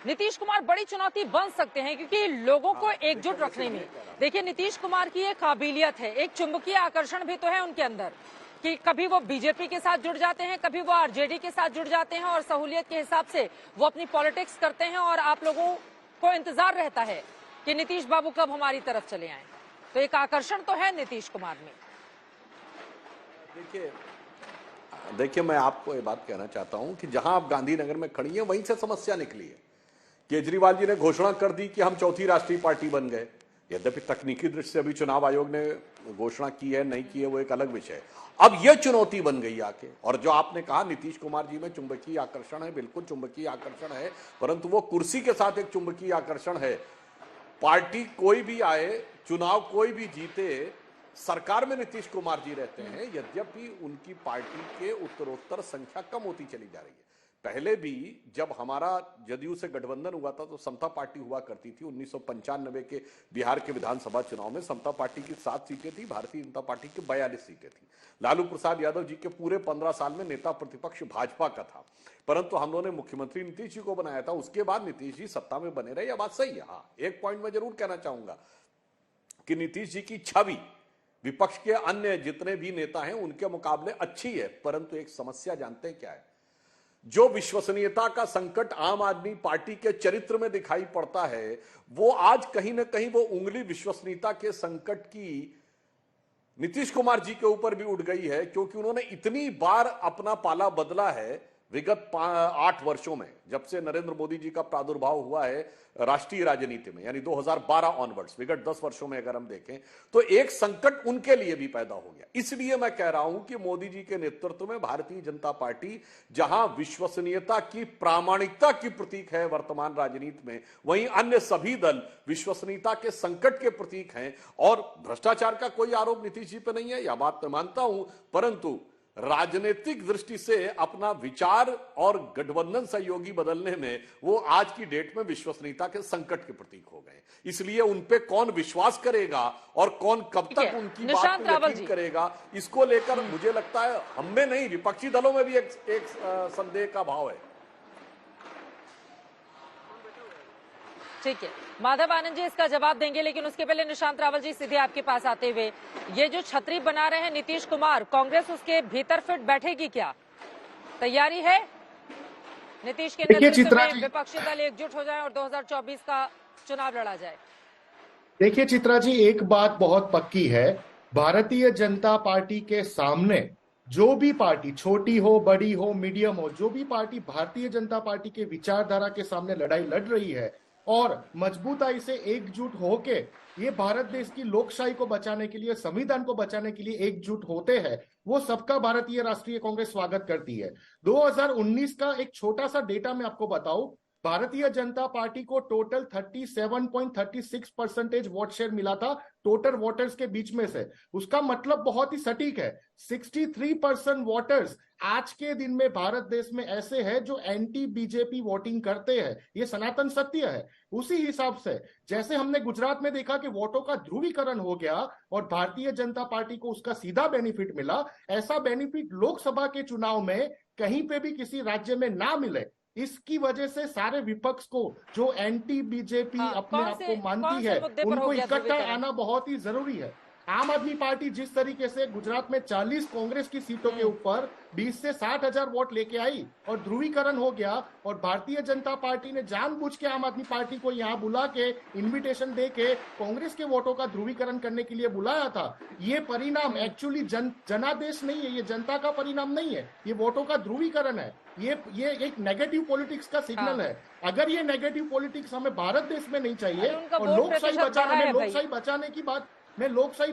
नीतीश कुमार बड़ी चुनौती बन सकते हैं, क्योंकि लोगों को एकजुट रखने में, देखिए नीतीश कुमार की एक काबिलियत है, एक चुंबकीय आकर्षण भी तो है उनके अंदर, कि कभी वो बीजेपी के साथ जुड़ जाते हैं, कभी वो आरजेडी के साथ जुड़ जाते हैं, और सहूलियत के हिसाब से वो अपनी पॉलिटिक्स करते हैं, और आप लोगों को इंतजार रहता है कि नीतीश बाबू कब हमारी तरफ चले आए। तो एक आकर्षण तो है नीतीश कुमार में। देखिए मैं आपको ये बात कहना चाहता हूं कि जहां आप गांधीनगर में खड़ी हैं वहीं से समस्या निकली है। केजरीवाल जी ने घोषणा कर दी कि हम चौथी राष्ट्रीय पार्टी बन गए। यद्यपि तकनीकी दृष्टि से अभी चुनाव आयोग ने घोषणा की है नहीं की है वो एक अलग विषय है। अब यह चुनौती बन गई आके, और जो आपने कहा नीतीश कुमार जी में चुंबकीय आकर्षण है, बिल्कुल चुंबकीय आकर्षण है, परंतु वो कुर्सी के साथ एक चुंबकीय आकर्षण है। पार्टी कोई भी आए, चुनाव कोई भी जीते, सरकार में नीतीश कुमार जी रहते हैं, यद्यपि उनकी पार्टी के उत्तरोत्तर संख्या कम होती चली जा रही है। पहले भी जब हमारा जदयू से गठबंधन हुआ था तो समता पार्टी हुआ करती थी। 1995 के बिहार के विधानसभा चुनाव में समता पार्टी की 7 सीटें थी, भारतीय जनता पार्टी की 42 सीटें थी। लालू प्रसाद यादव जी के पूरे 15 साल में नेता प्रतिपक्ष भाजपा का था, परंतु हम लोगों ने मुख्यमंत्री नीतीश जी को बनाया था। उसके बाद नीतीश जी सत्ता में बने रहे, यह बात सही है। हाँ, एक पॉइंट मैं जरूर कहना चाहूंगा कि नीतीश जी की छवि विपक्ष के अन्य जितने भी नेता हैं उनके मुकाबले अच्छी है, परंतु एक समस्या जानते हैं क्या है? जो विश्वसनीयता का संकट आम आदमी पार्टी के चरित्र में दिखाई पड़ता है, वो आज कहीं ना कहीं वो उंगली विश्वसनीयता के संकट की नीतीश कुमार जी के ऊपर भी उठ गई है, क्योंकि उन्होंने इतनी बार अपना पाला बदला है विगत 8 वर्षों में, जब से नरेंद्र मोदी जी का प्रादुर्भाव हुआ है राष्ट्रीय राजनीति में, यानी 2012 ऑनवर्ड्स, विगत 10 वर्षों में अगर हम देखें तो एक संकट उनके लिए भी पैदा हो गया। इसलिए मैं कह रहा हूं कि मोदी जी के नेतृत्व में भारतीय जनता पार्टी जहां विश्वसनीयता की, प्रामाणिकता की प्रतीक है वर्तमान राजनीति में, वहीं अन्य सभी दल विश्वसनीयता के संकट के प्रतीक हैं। और भ्रष्टाचार का कोई आरोप नीतीश जी पर नहीं है, यह बात मैं मानता हूं, परंतु राजनीतिक दृष्टि से अपना विचार और गठबंधन सहयोगी बदलने में वो आज की डेट में विश्वसनीयता के संकट के प्रतीक हो गए। इसलिए उन पे कौन विश्वास करेगा और कौन कब तक उनकी बात को यकीन करेगा, इसको लेकर मुझे लगता है हम में नहीं, विपक्षी दलों में भी एक संदेह का भाव है। ठीक है, माधव आनंद जी इसका जवाब देंगे, लेकिन उसके पहले निशांत रावल जी सीधे आपके पास आते हुए, ये जो छतरी बना रहे हैं नीतीश कुमार, कांग्रेस उसके भीतर फिट बैठेगी क्या? तैयारी है नीतीश के नेतृत्व में विपक्षी दल एकजुट हो जाए और 2024 का चुनाव लड़ा जाए? देखिए चित्रा जी, एक बात बहुत पक्की है, भारतीय जनता पार्टी के सामने जो भी पार्टी, छोटी हो, बड़ी हो, मीडियम हो, जो भी पार्टी भारतीय जनता पार्टी के विचारधारा के सामने लड़ाई लड़ रही है और मजबूताई से एकजुट होके ये भारत देश की लोकशाही को बचाने के लिए, संविधान को बचाने के लिए एकजुट होते हैं, वो सबका भारतीय राष्ट्रीय कांग्रेस स्वागत करती है। 2019 का एक छोटा सा डेटा मैं आपको बताऊं, भारतीय जनता पार्टी को टोटल 37.36% वोट शेयर मिला था टोटल वोटर्स के बीच में से। उसका मतलब बहुत ही सटीक है, 63% वोटर्स आज के दिन में भारत देश में ऐसे हैं जो एंटी बीजेपी वोटिंग करते हैं। ये सनातन सत्य है। उसी हिसाब से जैसे हमने गुजरात में देखा कि वोटों का ध्रुवीकरण हो गया और भारतीय जनता पार्टी को उसका सीधा बेनिफिट मिला, ऐसा बेनिफिट लोकसभा के चुनाव में कहीं पे भी किसी राज्य में ना मिले। इसकी वजह से सारे विपक्ष को, जो एंटी बीजेपी अपने आप को मानती है, उनको इकट्ठा आना बहुत ही जरूरी है। आम आदमी पार्टी जिस तरीके से गुजरात में 40 कांग्रेस की सीटों के ऊपर 20 से 60 हजार वोट लेके आई और ध्रुवीकरण हो गया, और भारतीय जनता पार्टी ने जानबूझ के आम आदमी पार्टी को यहाँ बुला के, इन्विटेशन दे के कांग्रेस के वोटों का ध्रुवीकरण करने के लिए बुलाया था। ये परिणाम एक्चुअली जनादेश नहीं है, ये जनता का परिणाम नहीं है, ये वोटों का ध्रुवीकरण है। ये एक नेगेटिव पॉलिटिक्स का सिग्नल है। अगर ये नेगेटिव पॉलिटिक्स हमें भारत देश में नहीं चाहिए, और लोकशाही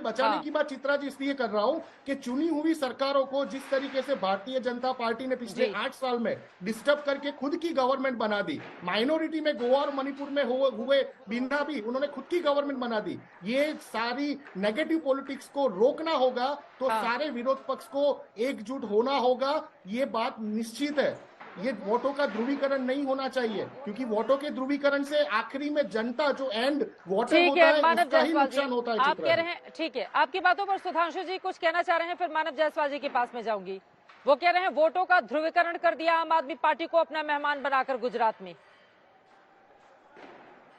बचाने की बात चित्रा जी इसलिए कर रहा हूं कि चुनी हुई सरकारों को जिस तरीके से भारतीय जनता पार्टी ने पिछले 8 साल में डिस्टर्ब करके खुद की गवर्नमेंट बना दी, माइनॉरिटी में गोवा और मणिपुर में हुए बिना भी उन्होंने खुद की गवर्नमेंट बना दी। ये सारी नेगेटिव पॉलिटिक्स को रोकना होगा तो सारे विरोध पक्ष को एकजुट होना होगा, ये बात निश्चित है। ये वोटों का ध्रुवीकरण नहीं होना चाहिए, क्योंकि वोटों के ध्रुवीकरण से आखिरी में जनता, जो एंड वोटर होता है, उसका ही नुकसान होता है। आप कह रहे हैं, ठीक है, आपकी बातों पर सुधांशु जी कुछ कहना चाह रहे हैं, फिर मानव जायसवाल जी के पास में जाऊंगी। वो कह रहे हैं वोटों का ध्रुवीकरण कर दिया आम आदमी पार्टी को अपना मेहमान बनाकर गुजरात में।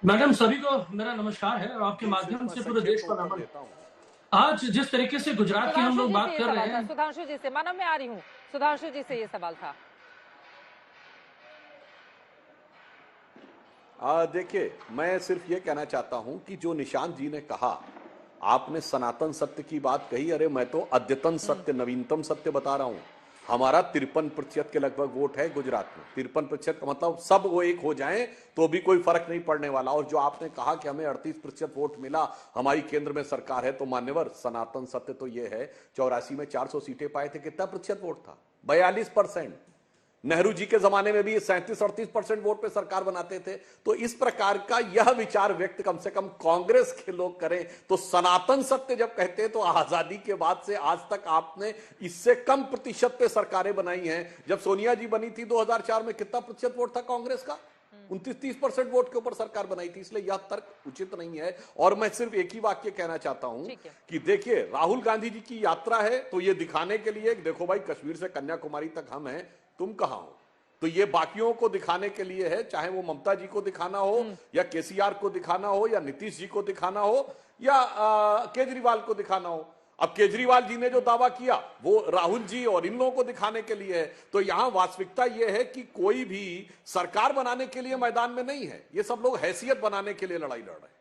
मैडम, सभी को मेरा नमस्कार है और आपके माध्यम से पूरे देश को नमन। आज जिस तरीके से गुजरात की हम लोग बात कर रहे हैं, सुधांशु जी से मानव मैं आ रही हूँ, सुधांशु जी से ये सवाल था। देखिए, मैं सिर्फ ये कहना चाहता हूं कि जो निशांत जी ने कहा, आपने सनातन सत्य की बात कही, अरे मैं तो अद्यतन सत्य, नवीनतम सत्य बता रहा हूं। हमारा 53% के लगभग वोट है गुजरात में। 53% का मतलब सब वो एक हो जाएं तो भी कोई फर्क नहीं पड़ने वाला। और जो आपने कहा कि हमें 38% वोट मिला, हमारी केंद्र में सरकार है, तो मान्यवर सनातन सत्य तो ये है 84 में 400 सीटें पाए थे, कितना प्रतिशत वोट था? 42%। नेहरू जी के जमाने में भी 37-38% वोट पे सरकार बनाते थे। तो इस प्रकार का यह विचार व्यक्त कम से कम कांग्रेस के लोग करें तो सनातन सत्य जब कहते हैं तो आजादी के बाद से आज तक आपने इससे कम प्रतिशत पे सरकारें बनाई हैं। जब सोनिया जी बनी थी 2004 में कितना प्रतिशत वोट था कांग्रेस का? 29-30% वोट के ऊपर सरकार बनाई थी। इसलिए यह तर्क उचित नहीं है। और मैं सिर्फ एक ही वाक्य कहना चाहता हूं कि देखिए, राहुल गांधी जी की यात्रा है तो ये दिखाने के लिए, देखो भाई कश्मीर से कन्याकुमारी तक हम हैं, तुम कहां हो। तो ये बाकियों को दिखाने के लिए है, चाहे वो ममता जी को दिखाना हो या केसीआर को दिखाना हो या नीतीश जी को दिखाना हो या केजरीवाल को दिखाना हो। अब केजरीवाल जी ने जो दावा किया वो राहुल जी और इन लोगों को दिखाने के लिए है। तो यहां वास्तविकता यह है कि कोई भी सरकार बनाने के लिए मैदान में नहीं है, ये सब लोग हैसियत बनाने के लिए लड़ाई लड़ रहे हैं।